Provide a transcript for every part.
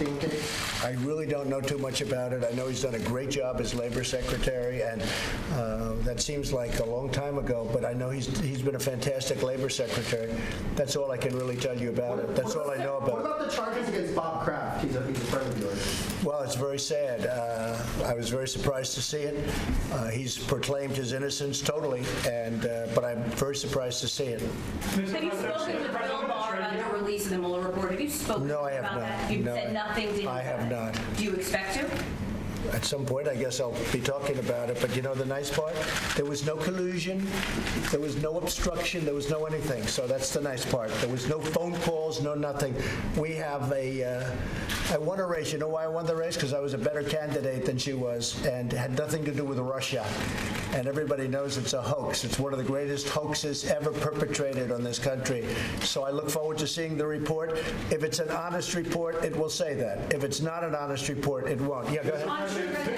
Epstein case? I really don't know too much about it. I know he's done a great job as labor secretary, and that seems like a long time ago, but I know he's been a fantastic labor secretary. That's all I can really tell you about it. That's all I know about it. What about the charges against Bob Kraft? He's a friend of yours. Well, it's very sad. I was very surprised to see it. He's proclaimed his innocence totally, but I'm very surprised to see it. Have you spoken with Bill Barr about the release of the Mueller report? Have you spoken No, I have about not. that? You've No, said nothing, did you? I have not. Do you expect to? At some point, I guess I'll be talking about it. But you know the nice part? There was no collusion. There was no obstruction. There was no anything. So that's the nice part. There was no phone calls, no nothing. We have I won a race. You know why I won the race? Because I was a better candidate than she was, and it had nothing to do with Russia. And everybody knows it's a hoax. It's one of the greatest hoaxes ever perpetrated on this country. So I look forward to seeing the report. If it's an honest report, it will say that. If it's not an honest report, it won't. Yeah, go ahead.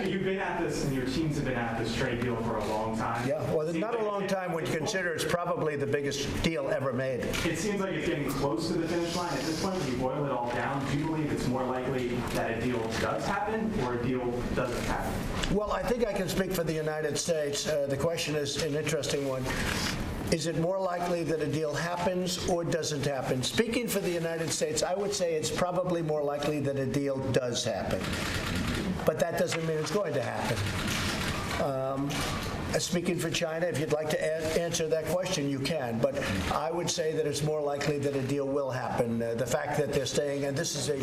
You've been at this, and your teams have been at this trade deal for a long time. Yeah, well, it's not a long time when you consider it's probably the biggest deal ever made. It seems like it's getting close to the finish line. At this point, when you boil it all down, do you believe it's more likely that a deal does happen or a deal doesn't happen? Well, I think I can speak for the United States. The question is an interesting one. Is it more likely that a deal happens or doesn't happen? Speaking for the United States, I would say it's probably more likely that a deal does happen. But that doesn't mean it's going to happen. Speaking for China, if you'd like to answer that question, you can. But I would say that it's more likely that a deal will happen. The fact that they're staying, and this is a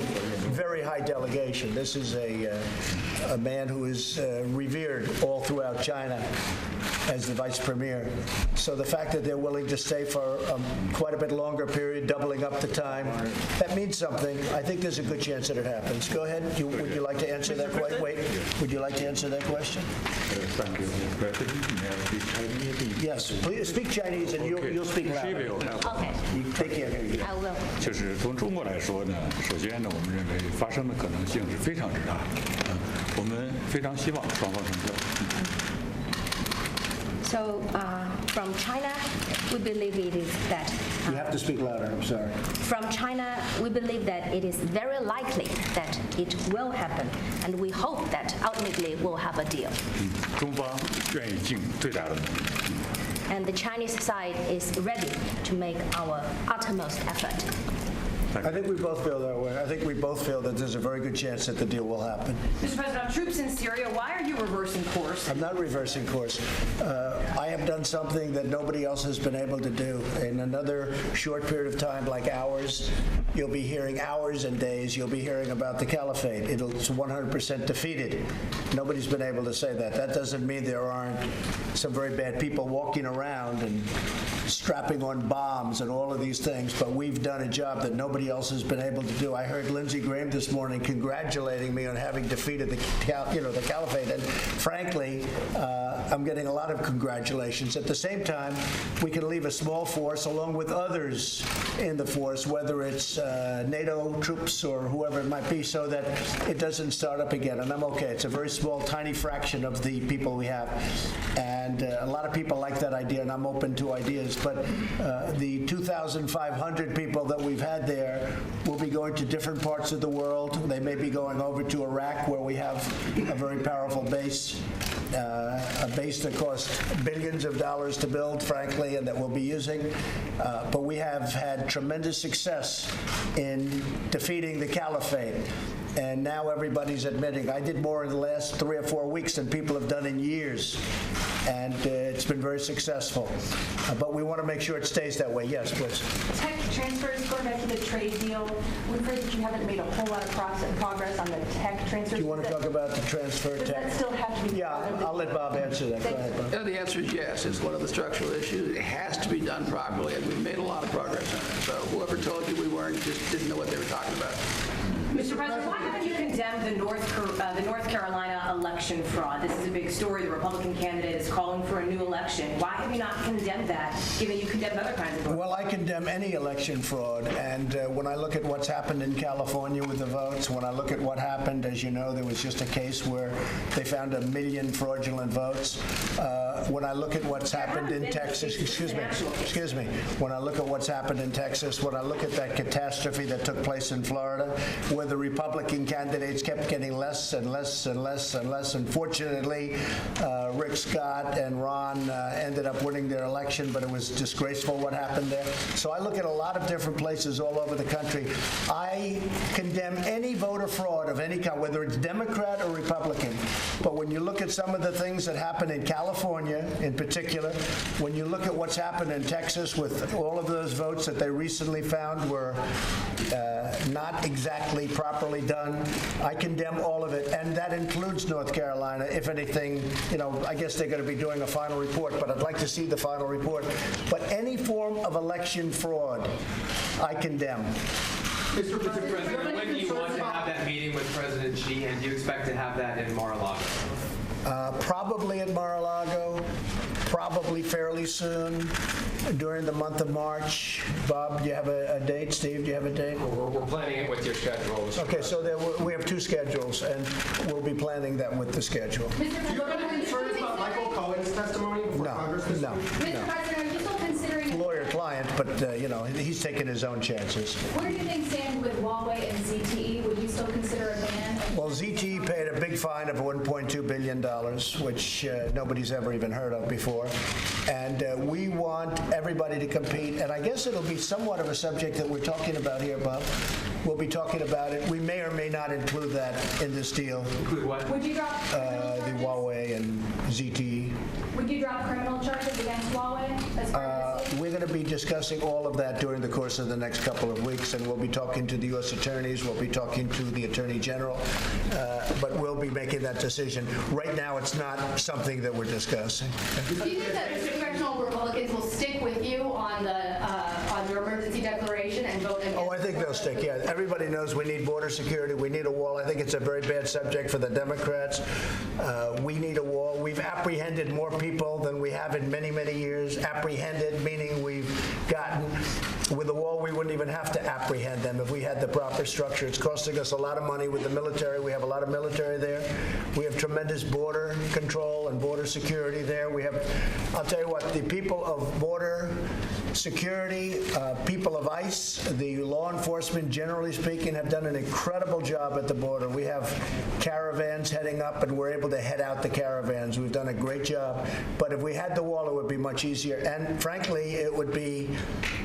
very high delegation. This is a man who is revered all throughout China as the vice premier. So the fact that they're willing to stay for quite a bit longer period, doubling up the time, that means something. I think there's a good chance that it happens. Go ahead. Would you like to answer that question? Wait. Would you like to answer that question? Thank you, Mr. President. May I speak Chinese? Yes. Please speak Chinese, and you'll speak louder. Okay. They can't hear you. I will. 就是从中国来说呢，首先呢，我们认为发生的可能性是非常之大，我们非常希望双方成交。So from China, we believe it is that. You have to speak louder. I'm sorry. From China, we believe that it is very likely that it will happen, and we hope that ultimately we'll have a deal. 中方愿意尽最大的努力。 And the Chinese side is ready to make our uttermost effort. I think we both feel that way. I think we both feel that there's a very good chance that the deal will happen. Mr. President, on troops in Syria, why are you reversing course? I'm not reversing course. I have done something that nobody else has been able to do. In another short period of time, like hours, you'll be hearing hours and days, you'll be hearing about the caliphate. It's 100% defeated. Nobody's been able to say that. That doesn't mean there aren't some very bad people walking around and strapping on bombs and all of these things, but we've done a job that nobody else has been able to do. I heard Lindsey Graham this morning congratulating me on having defeated the caliphate, and frankly, I'm getting a lot of congratulations. At the same time, we can leave a small force along with others in the force, whether it's NATO troops or whoever it might be, so that it doesn't start up again, and I'm okay. It's a very small, tiny fraction of the people we have, and a lot of people like that idea, and I'm open to ideas, but the 2,500 people that we've had there will be going to different parts of the world. They may be going over to Iraq, where we have a very powerful base, a base that costs billions of dollars to build, frankly, and that we'll be using. But we have had tremendous success in defeating the caliphate. And now everybody's admitting, I did more in the last 3 or 4 weeks than people have done in years. And it's been very successful. But we want to make sure it stays that way. Yes, please. Tech transfers, going back to the trade deal, we've heard that you haven't made a whole lot of progress on the tech transfers. Do you want to talk about the transfer Does tech? that still have to be? Yeah, I'll let Bob answer that. Go ahead, Bob. The answer is yes. It's one of the structural issues. It has to be done properly, and we've made a lot of progress on it. So whoever told you we weren't just didn't know what they were talking about. Mr. President, why haven't you condemned the North Carolina election fraud. This is a big story. The Republican candidate is calling for a new election. Why have you not condemned that, given you condemned other kinds of fraud? Well, I condemn any election fraud, and when I look at what's happened in California with the votes, when I look at what happened, as you know, there was just a case where they found 1 million fraudulent votes. When I look at what's happened in Texas, excuse me, when I look at what's happened in Texas, when I look at that catastrophe that took place in Florida, where the Republican candidates kept getting less and less and less and less. Unfortunately, Rick Scott and Ron ended up winning their election, but it was disgraceful what happened there. So I look at a lot of different places all over the country. I condemn any voter fraud of any kind, whether it's Democrat or Republican. But when you look at some of the things that happened in California in particular, when you look at what's happened in Texas with all of those votes that they recently found were not exactly properly done, I condemn all of it, and that includes North Carolina. If anything, I guess they're going to be doing a final report, but I'd like to see the final report. But any form of election fraud, I condemn. Mr. President, when do you want to have that meeting with President Xi, and do you expect to have that in Mar-a-Lago? Probably at Mar-a-Lago, probably fairly soon, during the month of March. Bob, do you have a date? Steve, do you have a date? We're planning it with your schedule. Okay, so we have 2 schedules, and we'll be planning that with the schedule. Do you have any concerns about Michael Cohen's testimony before Congress this week? Mr. President, are you still considering... Lawyer-client, but, he's taking his own chances. Where do you think stand with Huawei and ZTE? Would you still consider a ban? Well, ZTE paid a big fine of $1.2 billion, which nobody's ever even heard of before. And we want everybody to compete. And I guess it'll be somewhat of a subject that we're talking about here, Bob. We'll be talking about it. We may or may not include that in this deal. Include what? Would you drop criminal The charges? Huawei and ZTE. Would you drop criminal charges against Huawei as part of this deal? We're going to be discussing all of that during the course of the next couple of weeks, and we'll be talking to the U.S. attorneys, we'll be talking to the Attorney General, but we'll be making that decision. Right now, it's not something that we're discussing. Do you think that the congressional Republicans will stick with you on your emergency declaration and vote against? Oh, I think they'll stick, yeah. Everybody knows we need border security, we need a wall. I think it's a very bad subject for the Democrats. We need a wall. We've apprehended more people than we have in many, many years. Apprehended, meaning we've gotten, with the wall, we wouldn't even have to apprehend them if we had the proper structure. It's costing us a lot of money with the military. We have a lot of military there. We have tremendous border control and border security there. We have, I'll tell you what, the people of border security, people of ICE, the law enforcement, generally speaking, have done an incredible job at the border. We have caravans heading up, and we're able to head out the caravans. We've done a great job. But if we had the wall, it would be much easier. And frankly, it would be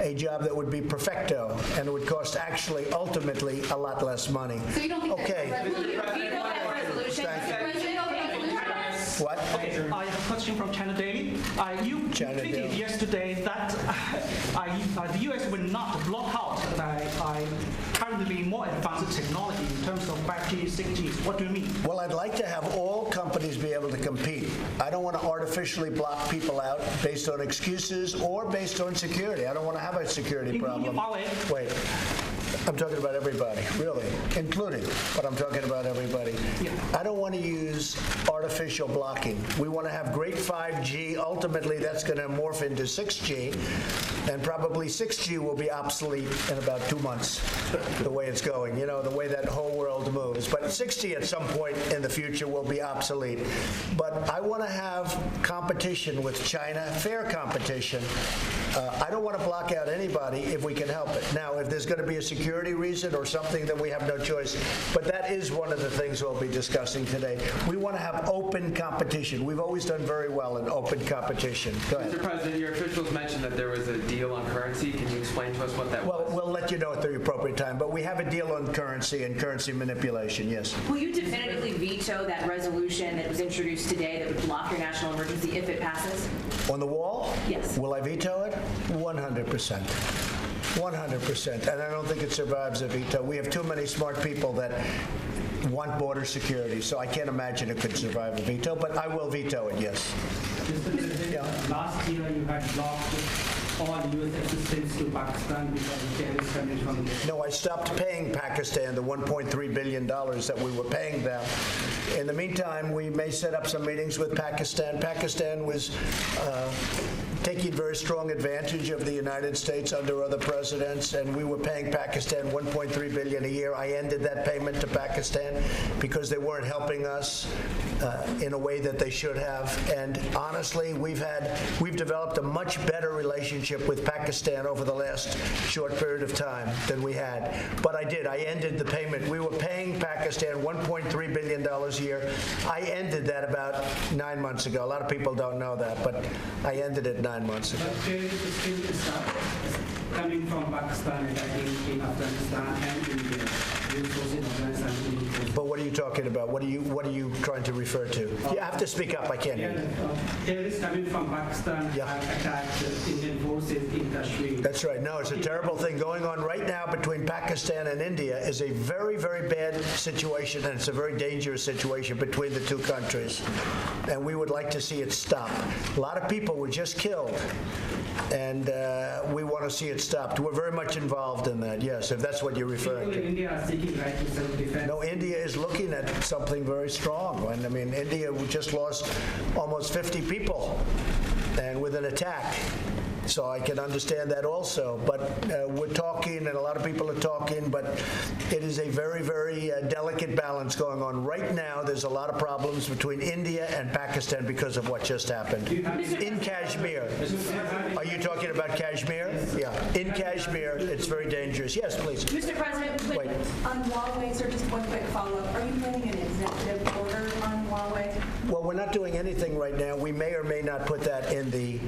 a job that would be perfecto, and it would cost actually, ultimately, a lot less money. So you don't think Okay. What? Okay, I have a question from China Daily. You tweeted yesterday that the U.S. will not block out currently more advanced technology in terms of 5G, 6G. What do you mean? Well, I'd like to have all companies be able to compete. I don't want to artificially block people out based on excuses or based on security. I don't want to have a security problem. Wait. I'm talking about everybody, really, including, but I'm talking about everybody. Yeah. I don't want to use artificial blocking. We want to have great 5G. Ultimately, that's going to morph into 6G, and probably 6G will be obsolete in about 2 months, the way it's going, the way that whole world moves. But 6G at some point in the future will be obsolete. But I want to have competition with China, fair competition. I don't want to block out anybody if we can help it. Now, if there's going to be a security reason or something, then we have no choice. But that is one of the things we'll be discussing today. We want to have open competition. We've always done very well in open competition. Go ahead. Mr. President, your officials mentioned that there was a deal on currency. Can you explain to us what that was? Well, we'll let you know at the appropriate time. But we have a deal on currency and currency manipulation, yes. Will you definitively veto that resolution that was introduced today that would block your national emergency if it passes? On the wall? Yes. Will I veto it? 100%. 100%. And I don't think it survives a veto. We have too many smart people that want border security, so I can't imagine it could survive a veto, but I will veto it, yes. Last year you had blocked all the U.S. assistance to Pakistan because of terrorist coming from there? No, I stopped paying Pakistan the $1.3 billion that we were paying them. In the meantime, we may set up some meetings with Pakistan. Pakistan was taking very strong advantage of the United States under other presidents, and we were paying Pakistan $1.3 billion a year. I ended that payment to Pakistan because they weren't helping us in a way that they should have. And honestly, we've developed a much better relationship with Pakistan over the last short period of time than we had. But I ended the payment. We were paying Pakistan $1.3 billion a year. I ended that about 9 months ago. A lot of people don't know that, but I ended it 9 months ago. But there is still coming from Pakistan attacking in Afghanistan and India. But what are you talking about? What are you trying to refer to? You have to speak up. I can't hear you. Terrorists coming from Pakistan have attacked Indian forces in Kashmir. That's right. No, it's a terrible thing going on right now between Pakistan and India. Is a very, very bad situation, and it's a very dangerous situation between the two countries. And we would like to see it stop. A lot of people were just killed, and we want to see it stopped. We're very much involved in that. Yes, if that's what you're referring to. India are seeking right to self-defense. No, India is looking at something very strong. And I mean, India just lost almost 50 people and with an attack. So I can understand that also. But we're talking, and a lot of people are talking, but it is a very, very delicate balance going on. Right now, there's a lot of problems between India and Pakistan because of what just happened. In Kashmir. Are you talking about Kashmir? Yeah. In Kashmir, it's very dangerous. Yes, please. Mr. President, Wait. On Huawei, sir, just one quick follow-up. Are you planning an executive order on Huawei? Well, we're not doing anything right now. We may or may not put that in the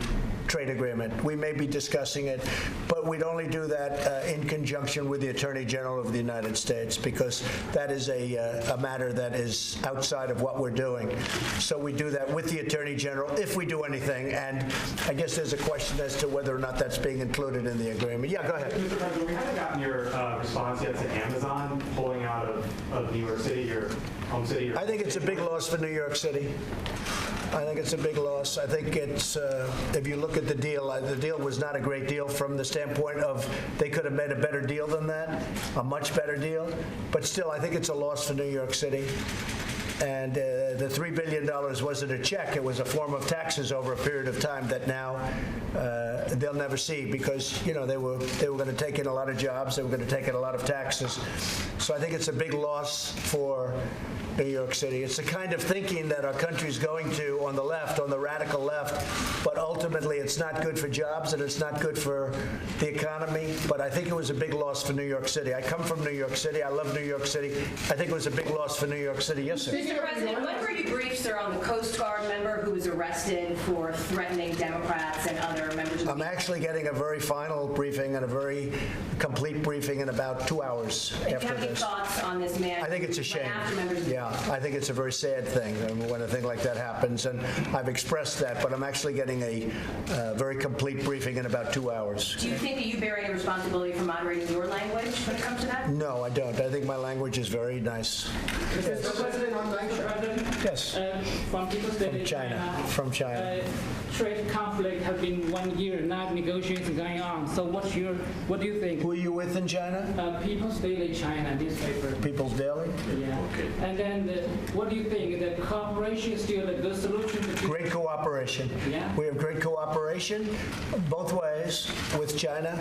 trade agreement. We may be discussing it, but we'd only do that in conjunction with the Attorney General of the United States, because that is a matter that is outside of what we're doing. So we do that with the Attorney General if we do anything, and I guess there's a question as to whether or not that's being included in the agreement. Yeah, go ahead. Mr. President, we haven't gotten your response yet to Amazon pulling out of New York City, your home city. I think it's a big loss for New York City. I think it's a big loss. I think it's, if you look at the deal was not a great deal from the standpoint of they could have made a better deal than that, a much better deal. But still, I think it's a loss for New York City. And the $3 billion wasn't a check. It was a form of taxes over a period of time that now they'll never see, because, you know, they were going to take in a lot of jobs. They were going to take in a lot of taxes. So I think it's a big loss for New York City. It's the kind of thinking that our country's going to on the left, on the radical left, but ultimately it's not good for jobs and it's not good for the economy. But I think it was a big loss for New York City. I come from New York City. I love New York City. I think it was a big loss for New York City. Yes, sir. Mr. President, when were you briefed, sir, on the Coast Guard member who was arrested for threatening Democrats and other members of the... I'm actually getting a very final briefing and a very complete briefing in about 2 hours after this. Do you have any thoughts on this man? I think it's a shame. Yeah, I think it's a very sad thing when a thing like that happens, and I've expressed that, but I'm actually getting a very complete briefing in about 2 hours. Do you think that you bear any responsibility for moderating your language when it comes to that? No, I don't. I think my language is very nice. Mr. President, on Yes. From China. From China. Trade conflict has been 1 year, now negotiations going on. So what do you think? Who are you with in China? People's Daily China newspaper. People's Daily? Yeah. Okay. And then what do you think? The cooperation is still a good solution? Great cooperation. Yeah. We have great cooperation both ways with China.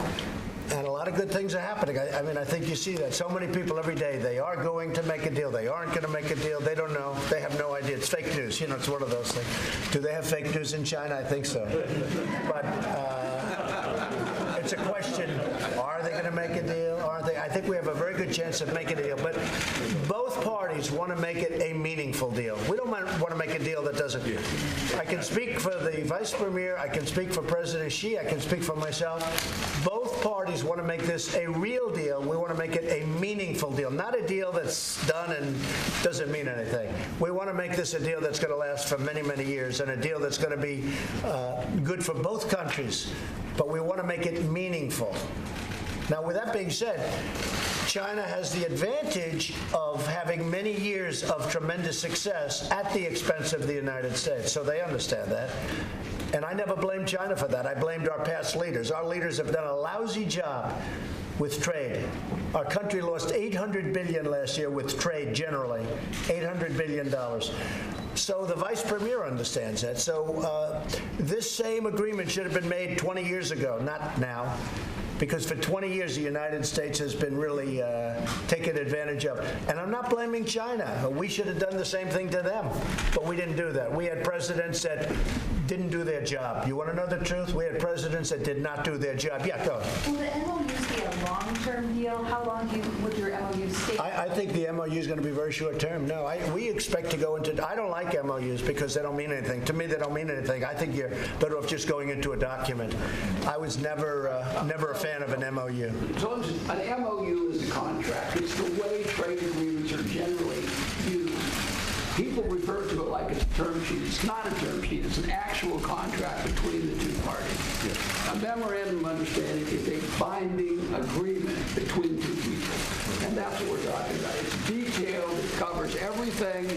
And a lot of good things are happening. I mean, I think you see that. So many people every day, they are going to make a deal. They aren't going to make a deal. They don't know. They have no idea. It's fake news. You know, it's one of those things. Do they have fake news in China? I think so. But it's a question, are they going to make a deal? Aren't they? I think we have a very good chance of making a deal. But both parties want to make it a meaningful deal. We don't want to make a deal that doesn't. I can speak for the Vice Premier. I can speak for President Xi. I can speak for myself. Both parties want to make this a real deal. We want to make it a meaningful deal, not a deal that's done and doesn't mean anything. We want to make this a deal that's going to last for many, many years, and a deal that's going to be good for both countries. But we want to make it meaningful. Now, with that being said, China has the advantage of having many years of tremendous success at the expense of the United States. So they understand that. And I never blamed China for that. I blamed our past leaders. Our leaders have done a lousy job with trade. Our country lost $800 billion last year with trade generally, $800 billion. So the vice premier understands that. So this same agreement should have been made 20 years ago, not now. Because for 20 years, the United States has been really taken advantage of. And I'm not blaming China. We should have done the same thing to them. But we didn't do that. We had presidents that didn't do their job. You want to know the truth? We had presidents that did not do their job. Yeah, go ahead. Will the MOUs be a long-term deal? How long would your MOUs stay? I think the MOU is going to be very short-term. No, we expect to go into... I don't like MOUs because they don't mean anything. To me, they don't mean anything. I think you're better off just going into a document. I was never a fan of an MOU. So an MOU is a contract. It's the way trade agreements are generally used. People refer to it like it's a term sheet. It's not a term sheet. It's an actual contract between the two parties. Yes. A memorandum of understanding is a binding agreement between two people. And that's what we're talking about. It's detailed. It covers everything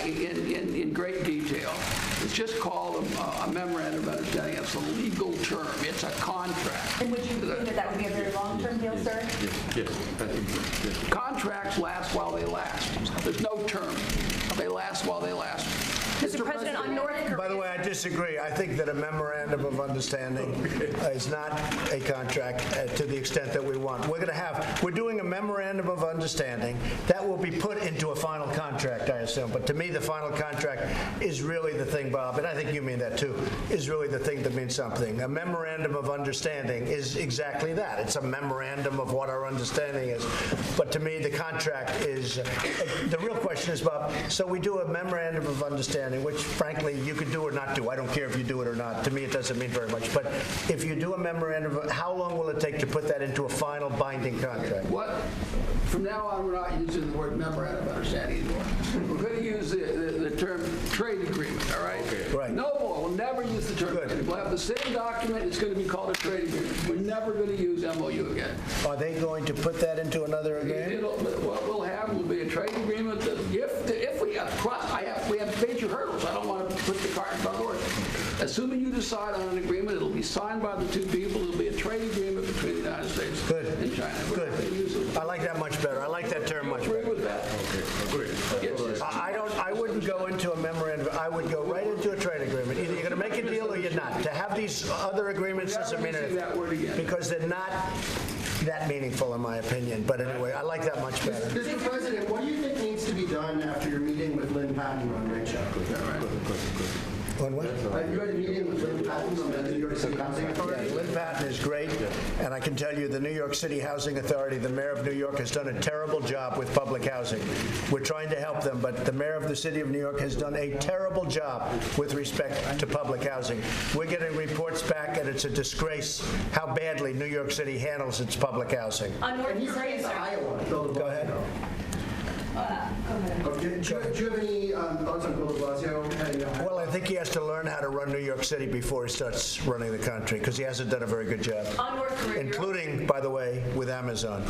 in great detail. It's just called a memorandum of understanding. It's a legal term. It's a contract. And would you think that would be a very long-term deal, sir? Yes, I think so. Yes. Contracts last while they last. There's no term. They last while they last. Mr. President, on North Korea... By the way, I disagree. I think that a memorandum of understanding is not a contract to the extent that we want. We're doing a memorandum of understanding that will be put into a final contract, I assume. But to me, the final contract is really the thing, Bob, and I think you mean that too, is really the thing that means something. A memorandum of understanding is exactly that. It's a memorandum of what our understanding is. But to me, the contract is, the real question is, Bob, so we do a memorandum of understanding, which frankly you could do or not do. I don't care if you do it or not. To me, it doesn't mean very much. But if you do a memorandum, how long will it take to put that into a final binding contract? What? From now on, we're not using the word memorandum of understanding anymore. We're going to use the term trade agreement, all right? Okay. Right. No more. We'll never use the term. Good. We'll have the same document. It's going to be called a trade agreement. We're never going to use MOU again. Are they going to put that into another agreement? What we'll have will be a trade agreement that if we we have major hurdles. I don't want to put the cart in front of the horse. Assuming you decide on an agreement, it'll be signed by the two people. It'll be a trade agreement between the United States and China. Good. I like that much better. I like that term much better. Agree with that? Okay, agreed. I wouldn't go into a memorandum. I would go right into a trade agreement. Either you're going to make a deal or you're not. To have these other agreements doesn't mean anything. That word again. Because they're not that meaningful, in my opinion. But anyway, I like that much better. Mr. President, what do you think needs to be done after your meeting with Lynn Patton on Rachel? On what? You had a meeting with Lynn Patton on the New York City Housing Authority? Yeah, Lynn Patton is great, and I can tell you the New York City Housing Authority, the mayor of New York, has done a terrible job with public housing. We're trying to help them, but the mayor of the city of New York has done a terrible job with respect to public housing. We're getting reports back, and it's a disgrace how badly New York City handles its public housing. On North And he's Korea, heading to sir. Iowa. Go ahead. Do you have any thoughts on Bill de Blasio heading to Iowa? Well, I think he has to learn how to run New York City before he starts running the country, because he hasn't done a very good job. On North Korea, Including, by the way, with Amazon.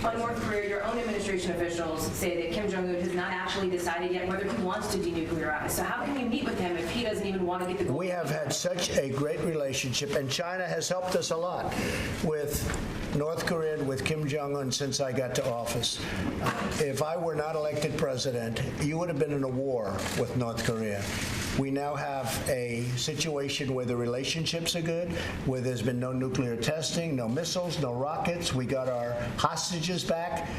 On North Korea, your own administration officials say that Kim Jong-un has not actually decided yet whether he wants to denuclearize. So how can you meet with him if he doesn't even want to get the goal? We have had such a great relationship, and China has helped us a lot with North Korea, with Kim Jong-un since I got to office. If I were not elected president, you would have been in a war with North Korea. We now have a situation where the relationships are good, where there's been no nuclear testing, no missiles, no rockets. We got our hostages back.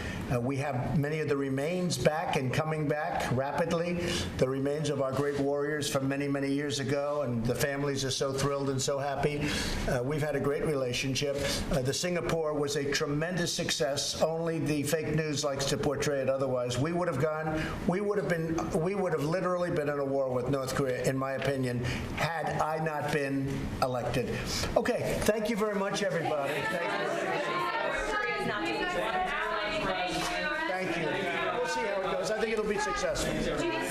We have many of the remains back and coming back rapidly, the remains of our great warriors from many, many years ago, and the families are so thrilled and so happy. We've had a great relationship. The Singapore was a tremendous success. Only the fake news likes to portray it otherwise. We would have literally been in a war with North Korea, in my opinion, had I not been elected. Okay, thank you very much, everybody. Thank you. We'll see how it goes. I think it'll be successful. You have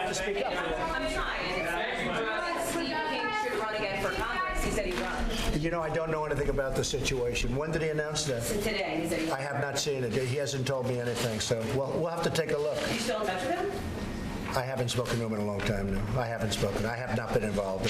to speak up. I'm trying. should run again for Congress. He said he'd run. You know, I don't know anything about the situation. When did he announce that? Today, he said he I have not seen it. He hasn't told me anything, so we'll have to take a look. Are you still in touch with him? I haven't spoken to him in a long time now. I haven't spoken. I have not been involved.